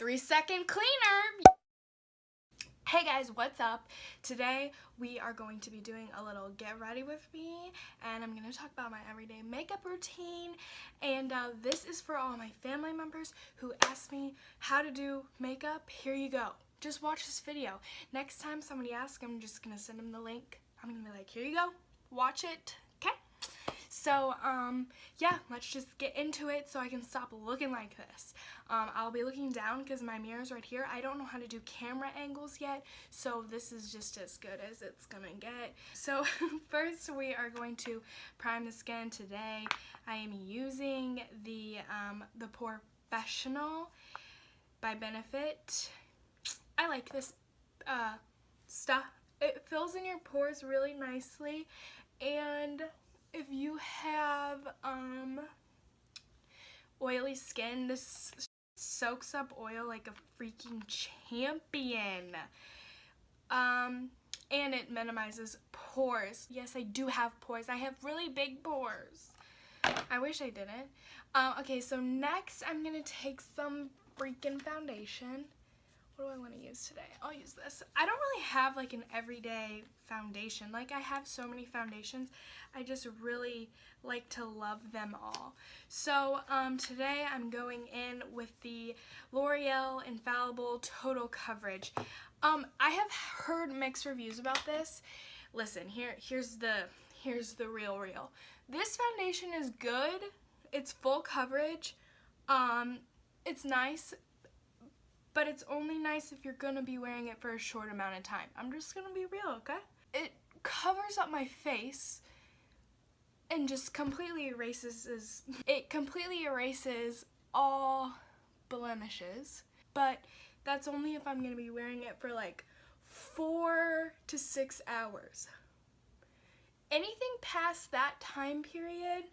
3-second cleaner. Hey guys, what's up? Today we are going to be doing a little get ready with me, and I'm going to talk about my everyday makeup routine. And this is for all my family members who ask me how to do makeup. Here you go. Just watch this video. Next time somebody asks, I'm just going to send them the link. I'm going to be like, here you go. Watch it. Okay? So, yeah, let's just get into it so I can stop looking like this. I'll be looking down because my mirror's right here. I don't know how to do camera angles yet, so this is just as good as it's gonna get. So, first we are going to prime the skin today. I am using the Professional by Benefit. I like this stuff. It fills in your pores really nicely, and if you have oily skin, this soaks up oil like a freaking champion. And it minimizes pores. Yes, I do have pores. I have really big pores. I wish I didn't. Okay, so next I'm gonna take some FRICKIN foundation. What do I want to use today? I'll use this. I don't really have like an everyday foundation. Like, I have so many foundations. I just really like to love them all. So today I'm going in with the L'Oreal Infallible Total Coverage. I have heard mixed reviews about this. Listen, here's the real. This foundation is good. It's full coverage. It's nice. But it's only nice if you're gonna be wearing it for a short amount of time. I'm just gonna be real, okay? It covers up my face and just completely erases all blemishes. But that's only if I'm gonna be wearing it for like 4 to 6 hours. Anything past that time period,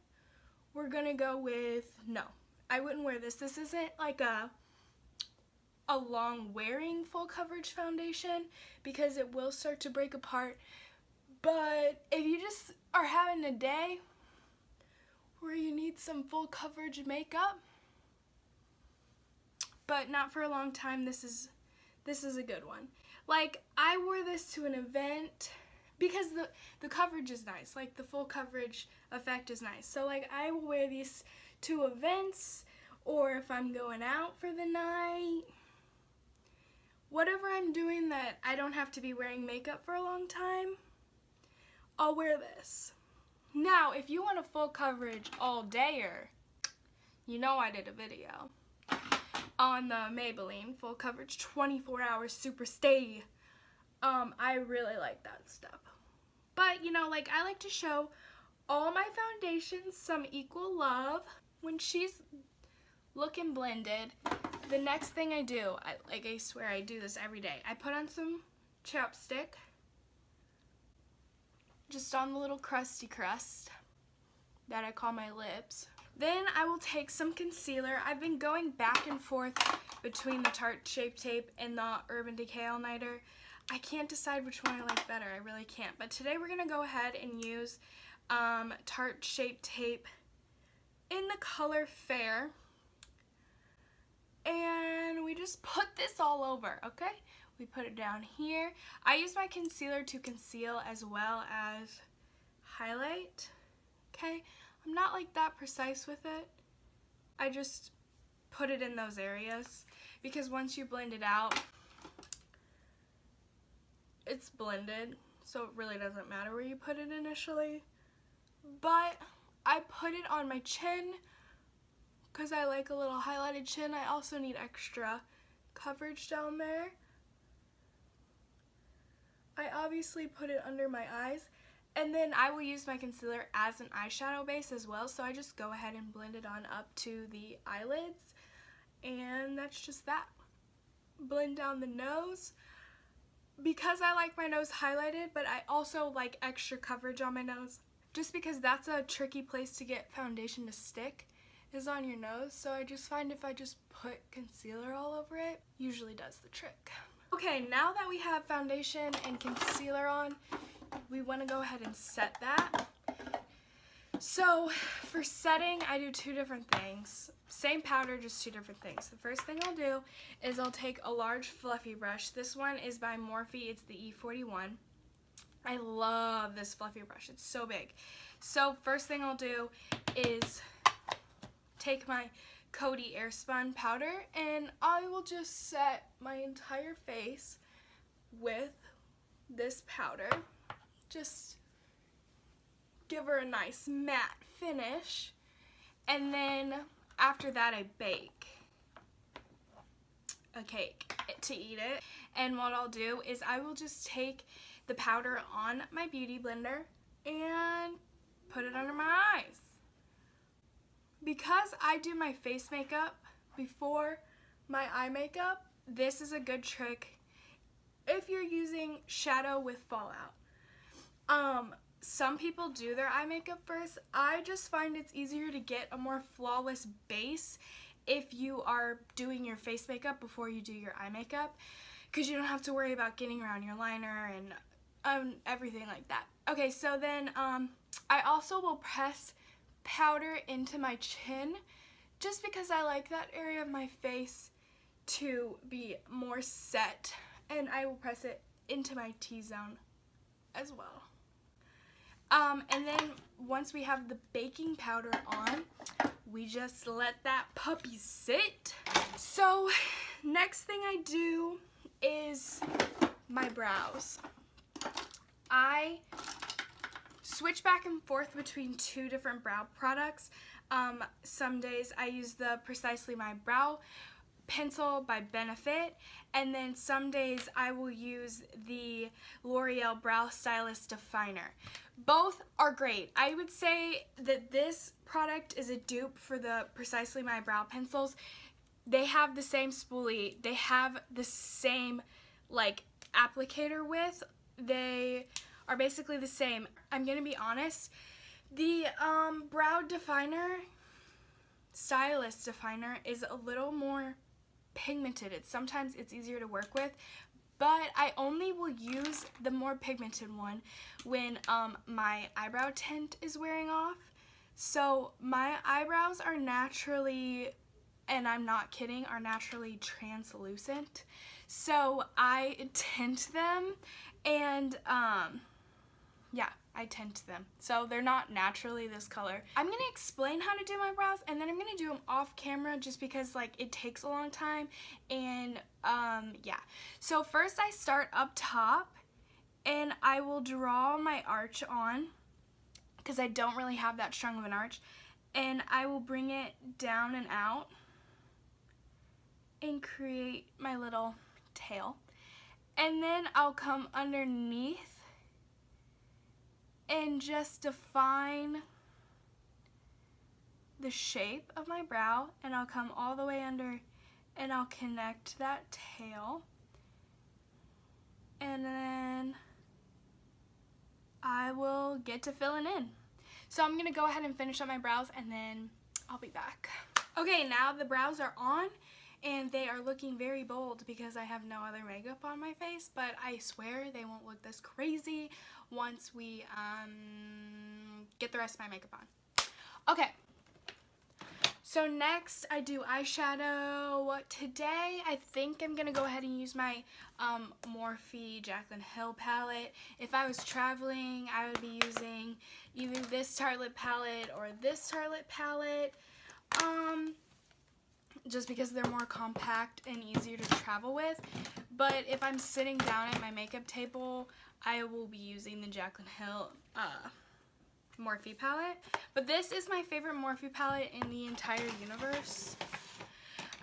we're gonna go with no. I wouldn't wear this. This isn't like a long wearing full coverage foundation because it will start to break apart. But if you just are having a day where you need some full coverage makeup but not for a long time, this is a good one. Like, I wore this to an event because the coverage is nice. Like, the full coverage effect is nice. So like, I will wear these to events, or if I'm going out for the night. Whatever I'm doing that I don't have to be wearing makeup for a long time, I'll wear this. Now, if you want a full coverage all dayer, you know I did a video on the Maybelline Full Coverage 24 Hours Super Stay. I really like that stuff. But, you know, like, I like to show all my foundations some equal love. When she's looking blended, the next thing I do, I swear I do this every day, I put on some chapstick, just on the little crusty crust that I call my lips. Then I will take some concealer. I've been going back and forth between the Tarte Shape Tape and the Urban Decay Eyeliner. I can't decide which one I like better, I really can't. But today we're going to go ahead and use Tarte Shape Tape in the color Fair. And we just put this all over, okay? We put it down here. I use my concealer to conceal as well as highlight, okay? I'm not like that precise with it. I just put it in those areas because once you blend it out, it's blended, so it really doesn't matter where you put it initially. But I put it on my chin because I like a little highlighted chin. I also need extra coverage down there. I obviously put it under my eyes, and then I will use my concealer as an eyeshadow base as well, so I just go ahead and blend it on up to the eyelids, and that's just that. Blend down the nose. Because I like my nose highlighted, but I also like extra coverage on my nose, just because that's a tricky place to get foundation to stick, is on your nose. So I just find if I just put concealer all over it, usually does the trick. Okay, now that we have foundation and concealer on, we want to go ahead and set that. So for setting, I do two different things. Same powder, just two different things. The first thing I'll do is I'll take a large fluffy brush. This one is by Morphe. It's the E41. I love this fluffy brush. It's so big. So first thing I'll do is take my Coty Airspun powder and I will just set my entire face with this powder. Just give her a nice matte finish, and then after that I bake a cake to eat it. And what I'll do is I will just take the powder on my beauty blender and put it under my eyes. Because I do my face makeup before my eye makeup, this is a good trick if you're using shadow with fallout. Some people do their eye makeup first. I just find it's easier to get a more flawless base if you are doing your face makeup before you do your eye makeup, because you don't have to worry about getting around your liner and everything like that. Okay, so then I also will press powder into my chin just because I like that area of my face to be more set, and I will press it into my T-zone as well. And then once we have the baking powder on, we just let that puppy sit. So next thing I do is my brows. I switch back and forth between two different brow products. Some days I use the Precisely My Brow pencil by Benefit, and then some days I will use the L'Oreal Brow Stylist Definer. Both are great. I would say that this product is a dupe for the Precisely My Brow pencils. They have the same spoolie. They have the same like applicator width. They are basically the same. I'm gonna be honest, the Brow Definer Stylist Definer is a little more pigmented. Sometimes it's easier to work with, but I only will use the more pigmented one when my eyebrow tint is wearing off. So my eyebrows are naturally, and I'm not kidding, are naturally translucent. So I tint them, and yeah, I tint them. So they're not naturally this color. I'm gonna explain how to do my brows, and then I'm gonna do them off camera just because like it takes a long time, and yeah. So first I start up top and I will draw my arch on because I don't really have that strong of an arch, and I will bring it down and out and create my little tail. And then I'll come underneath and just define the shape of my brow, and I'll come all the way under and I'll connect that tail, and then I will get to filling in. So I'm gonna go ahead and finish up my brows and then I'll be back. Okay, now the brows are on and they are looking very bold because I have no other makeup on my face, but I swear they won't look this crazy once we get the rest of my makeup on. Okay, so next I do eyeshadow. Today I think I'm gonna go ahead and use my Morphe Jaclyn Hill palette. If I was traveling, I would be using either this Tartelette palette or this Tartelette palette, just because they're more compact and easier to travel with. But if I'm sitting down at my makeup table, I will be using the Jaclyn Hill Morphe palette. But this is my favorite Morphe palette in the entire universe.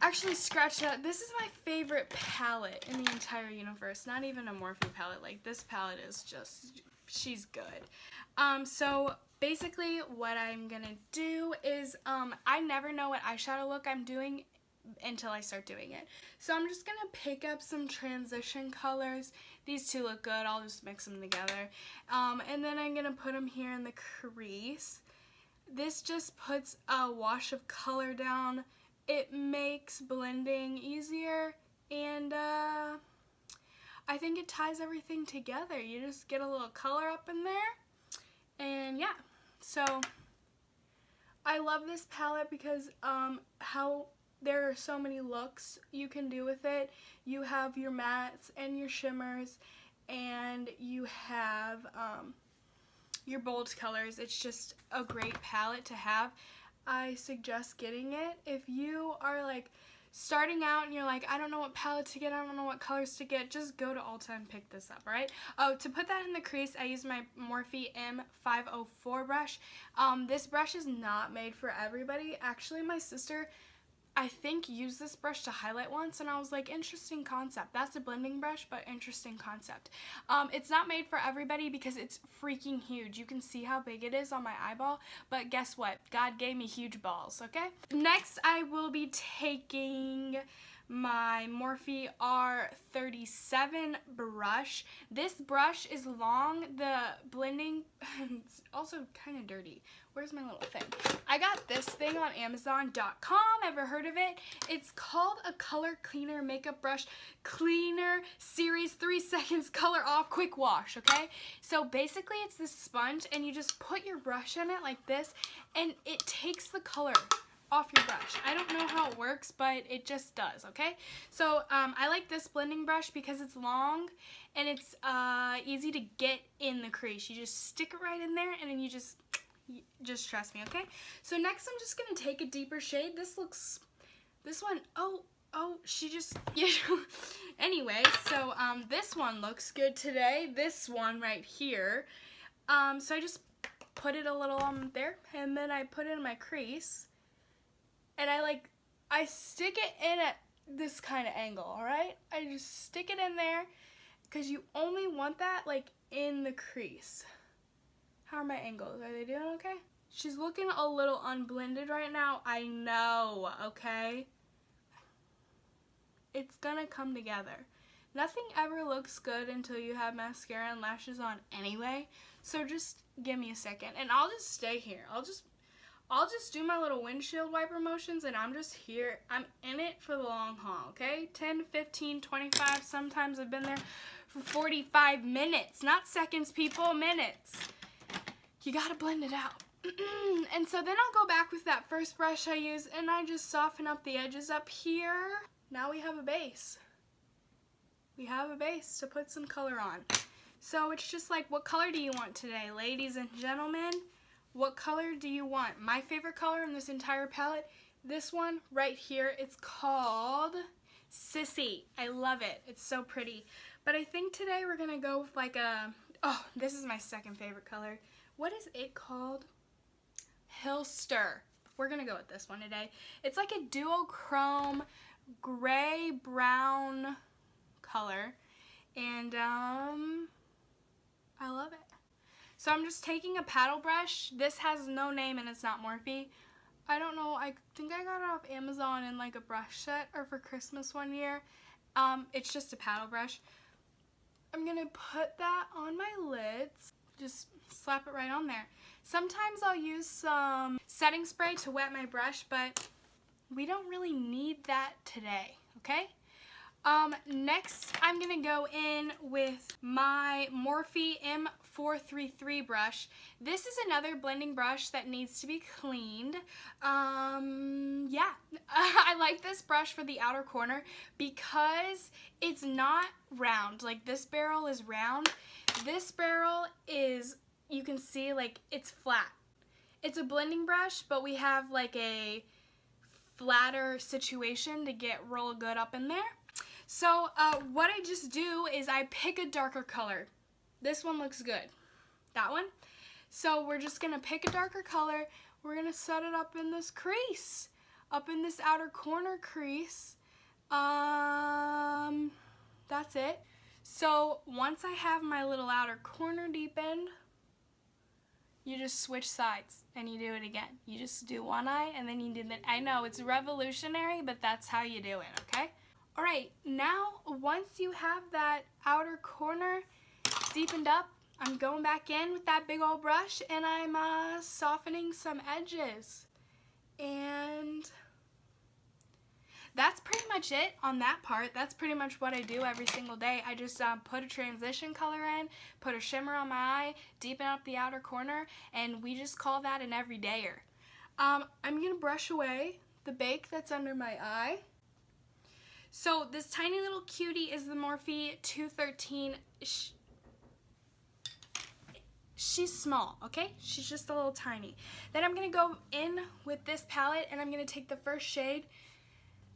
Actually, scratch that. This is my favorite palette in the entire universe. Not even a Morphe palette. Like, this palette is just, she's good. So basically what I'm gonna do is, I never know what eyeshadow look I'm doing until I start doing it. So I'm just gonna pick up some transition colors. These two look good. I'll just mix them together. And then I'm gonna put them here in the crease. This just puts a wash of color down. It makes blending easier, and I think it ties everything together. You just get a little color up in there, and yeah. So I love this palette because how there are so many looks you can do with it. You have your mattes and your shimmers, and you have your bold colors. It's just a great palette to have. I suggest getting it. If you are like starting out and you're like, I don't know what palette to get, I don't know what colors to get, just go to Ulta and pick this up, alright? Oh, to put that in the crease, I use my Morphe M504 brush. This brush is not made for everybody. Actually, my sister, I think, used this brush to highlight once, and I was like, interesting concept. That's a blending brush, but interesting concept. It's not made for everybody because it's freaking huge. You can see how big it is on my eyeball, but guess what? God gave me huge balls, okay? Next, I will be taking my Morphe R37 brush. This brush is long. The blending, it's also kind of dirty. Where's my little thing? I got this thing on Amazon.com. Ever heard of it? It's called a Color Cleaner Makeup Brush Cleaner Series 3 Seconds Color Off Quick Wash, okay? So basically it's this sponge, and you just put your brush in it like this, and it takes the color off your brush. I don't know how it works, but it just does, okay? So I like this blending brush because it's long and it's easy to get in the crease. You just stick it right in there, and then you just trust me, okay? So next I'm just gonna take a deeper shade. This one, she just, anyway, so this one looks good today. This one right here. So I just put it a little there, and then I put it in my crease. And I stick it in at this kind of angle, alright? I just stick it in there because you only want that like in the crease. How are my angles? Are they doing okay? She's looking a little unblended right now. I know, okay? It's gonna come together. Nothing ever looks good until you have mascara and lashes on anyway. So just give me a second, and I'll just stay here. I'll just do my little windshield wiper motions, and I'm just here. I'm in it for the long haul, okay? 10, 15, 25, sometimes I've been there for 45 minutes. Not seconds, people, minutes. You gotta blend it out. And so then I'll go back with that first brush I used, and I just soften up the edges up here. Now we have a base. We have a base to put some color on. So it's just like, what color do you want today, ladies and gentlemen? What color do you want? My favorite color in this entire palette, this one right here, it's called Sissy. I love it. It's so pretty. But I think today we're going to go with like a, oh, this is my second favorite color. What is it called? Hillster. We're going to go with this one today. It's like a duochrome gray-brown color. And I love it. So I'm just taking a paddle brush. This has no name and it's not Morphe. I don't know. I think I got it off Amazon in like a brush set or for Christmas one year. It's just a paddle brush. I'm going to put that on my lids. Just slap it right on there. Sometimes I'll use some setting spray to wet my brush, but we don't really need that today, okay? Next, I'm going to go in with my Morphe M433 brush. This is another blending brush that needs to be cleaned. Yeah, I like this brush for the outer corner because it's not round. Like, this barrel is round. This barrel is, you can see, like, it's flat. It's a blending brush, but we have, like, a flatter situation to get real good up in there. So what I just do is I pick a darker color. This one looks good. That one. So we're just going to pick a darker color. We're going to set it up in this crease. Up in this outer corner crease. That's it. So once I have my little outer corner deepened, you just switch sides and you do it again. You just do one eye and then you do the, I know it's revolutionary, but that's how you do it, okay? Alright, now once you have that outer corner deepened up, I'm going back in with that big old brush and I'm softening some edges. And that's pretty much it on that part. That's pretty much what I do every single day. I just put a transition color in, put a shimmer on my eye, deepen up the outer corner, and we just call that an everydayer. I'm gonna brush away the bake that's under my eye. So this tiny little cutie is the Morphe 213. She's small, okay? She's just a little tiny. Then I'm gonna go in with this palette and I'm gonna take the first shade.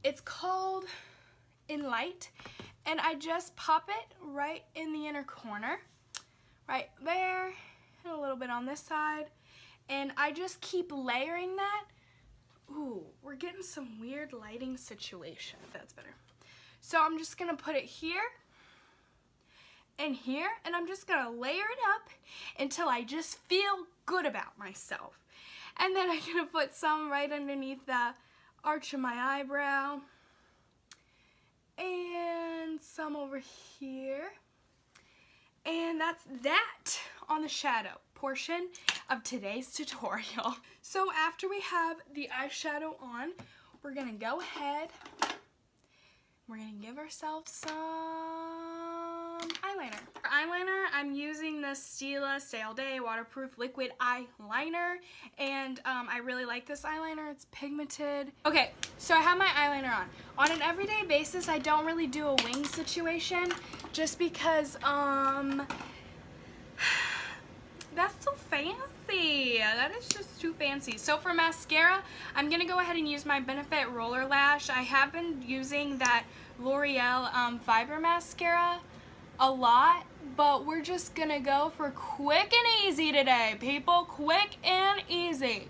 It's called In Light, and I just pop it right in the inner corner, right there, and a little bit on this side, and I just keep layering that. Ooh, we're getting some weird lighting situation. That's better. So I'm just gonna put it here and here, and I'm just gonna layer it up until I just feel good about myself. And then I'm gonna put some right underneath the arch of my eyebrow, and some over here. And that's that on the shadow portion of today's tutorial. So after we have the eyeshadow on, we're gonna go ahead, we're gonna give ourselves some eyeliner. For eyeliner, I'm using the Stila Stay All Day Waterproof Liquid Eyeliner, and I really like this eyeliner. It's pigmented. Okay, so I have my eyeliner on. On an everyday basis, I don't really do a wing situation, just because that's too fancy. That is just too fancy. So for mascara, I'm gonna go ahead and use my Benefit Roller Lash. I have been using that L'Oreal Fiber Mascara a lot, but we're just gonna go for quick and easy today, people. Quick and easy.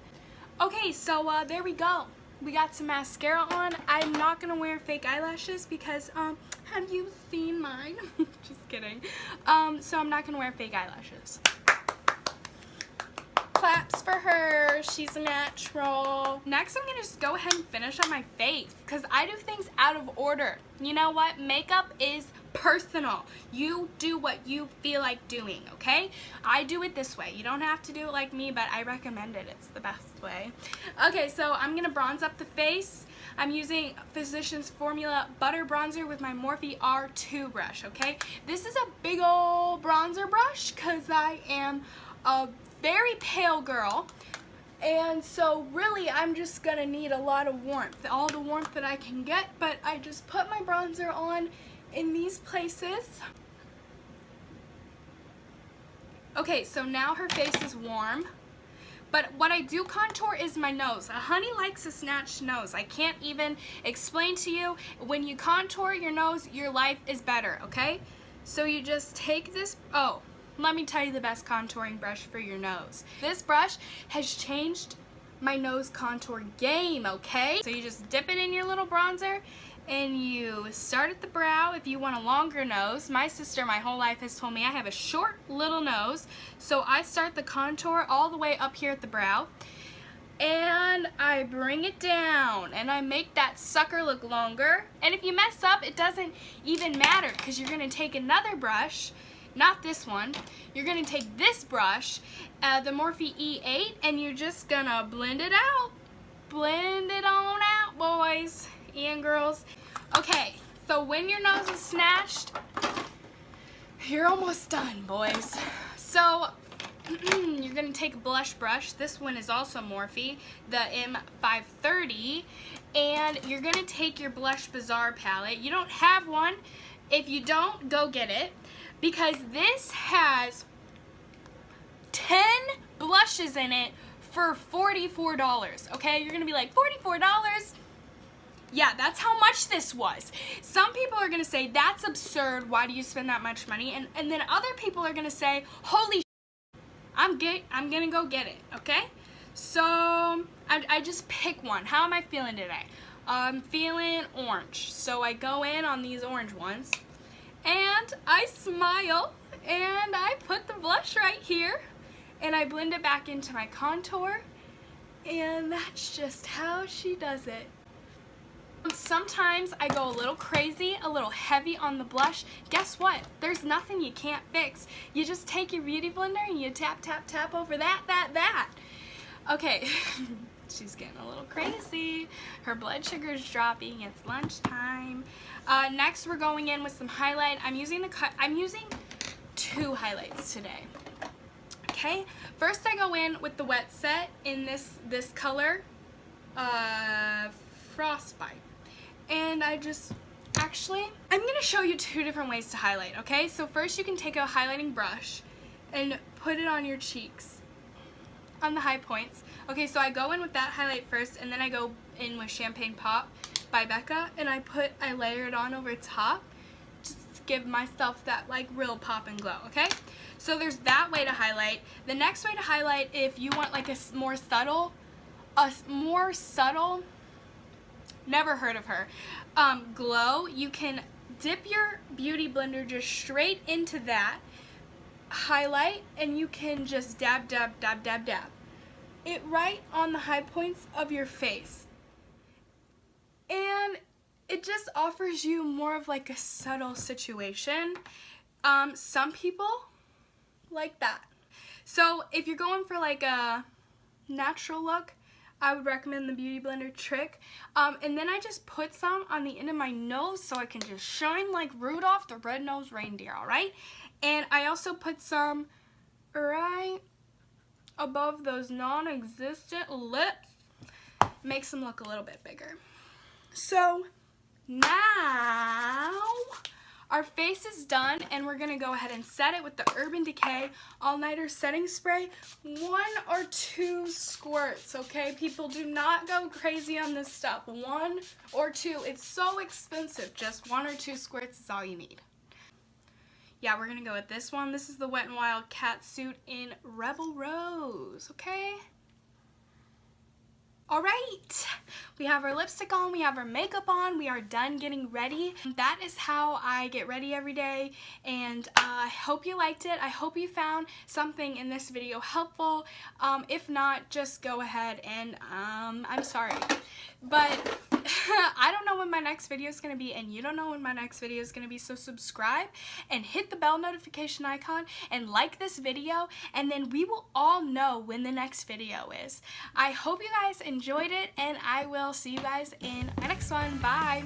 Okay, so there we go. We got some mascara on. I'm not gonna wear fake eyelashes because have you seen mine? Just kidding. So I'm not gonna wear fake eyelashes. Claps for her. She's a natural. Next, I'm gonna just go ahead and finish on my face because I do things out of order. You know what? Makeup is personal. You do what you feel like doing, okay? I do it this way. You don't have to do it like me, but I recommend it. It's the best way. Okay, so I'm gonna bronze up the face. I'm using Physicians Formula Butter Bronzer with my Morphe R2 brush, okay? This is a big old bronzer brush because I am a very pale girl, and so really I'm just gonna need a lot of warmth, all the warmth that I can get, but I just put my bronzer on in these places. Okay, so now her face is warm, but what I do contour is my nose. A honey likes a snatched nose. I can't even explain to you. When you contour your nose, your life is better, okay? So you just take this, oh, let me tell you the best contouring brush for your nose. This brush has changed my nose contour game, okay? So you just dip it in your little bronzer and you start at the brow if you want a longer nose. My sister my whole life has told me I have a short little nose, so I start the contour all the way up here at the brow and I bring it down and I make that sucker look longer. And if you mess up, it doesn't even matter because you're gonna take another brush, not this one. You're gonna take this brush, the Morphe E8, and you're just gonna blend it out. Blend it on out, boys and girls. Okay, so when your nose is snatched, you're almost done, boys. So you're gonna take a blush brush. This one is also Morphe, the M530, and you're gonna take your Blush Bazaar palette. You don't have one. If you don't, go get it, because this has 10 blushes in it for $44, okay? You're gonna be like, $44? Yeah, that's how much this was. Some people are gonna say, that's absurd, why do you spend that much money? And then other people are gonna say, holy I'm gonna go get it, okay? So, I just pick one. How am I feeling today? I'm feeling orange. So I go in on these orange ones, and I smile, and I put the blush right here, and I blend it back into my contour, and that's just how she does it. Sometimes I go a little crazy, a little heavy on the blush. Guess what? There's nothing you can't fix. You just take your beauty blender and you tap, tap, tap over that. Okay, she's getting a little crazy. Her blood sugar is dropping. It's lunchtime. Next, we're going in with some highlight. I'm using two highlights today. okay? First I go in with the wet set in this color, Frostbite. And I just, actually, I'm gonna show you 2 different ways to highlight, okay? So first you can take a highlighting brush and put it on your cheeks, on the high points. Okay, so I go in with that highlight first, and then I go in with Champagne Pop by Becca, and I layer it on over top, just to give myself that like real pop and glow, okay? So there's that way to highlight. The next way to highlight, if you want like a more subtle, never heard of her, glow, you can dip your beauty blender just straight into that highlight, and you can just dab, dab, dab, dab, dab it right on the high points of your face, and it just offers you more of like a subtle situation. Some people like that. So if you're going for like a natural look, I would recommend the Beauty Blender trick. And then I just put some on the end of my nose so I can just shine like Rudolph the Red-Nosed Reindeer, alright? And I also put some right above those non-existent lips. Makes them look a little bit bigger. So now our face is done, and we're going to go ahead and set it with the Urban Decay All Nighter Setting Spray. 1 or 2 squirts, okay? People, do not go crazy on this stuff. 1 or 2. It's so expensive. Just 1 or 2 squirts is all you need. Yeah, we're going to go with this one. This is the Wet n Wild Catsuit in Rebel Rose, okay? Alright, we have our lipstick on, we have our makeup on, we are done getting ready. That is how I get ready every day, and I hope you liked it. I hope you found something in this video helpful. If not, just go ahead and I'm sorry. But I don't know when my next video is going to be, and you don't know when my next video is going to be, so subscribe and hit the bell notification icon and like this video, and then we will all know when the next video is. I hope you guys enjoyed it, and I will see you guys in my next one. Bye!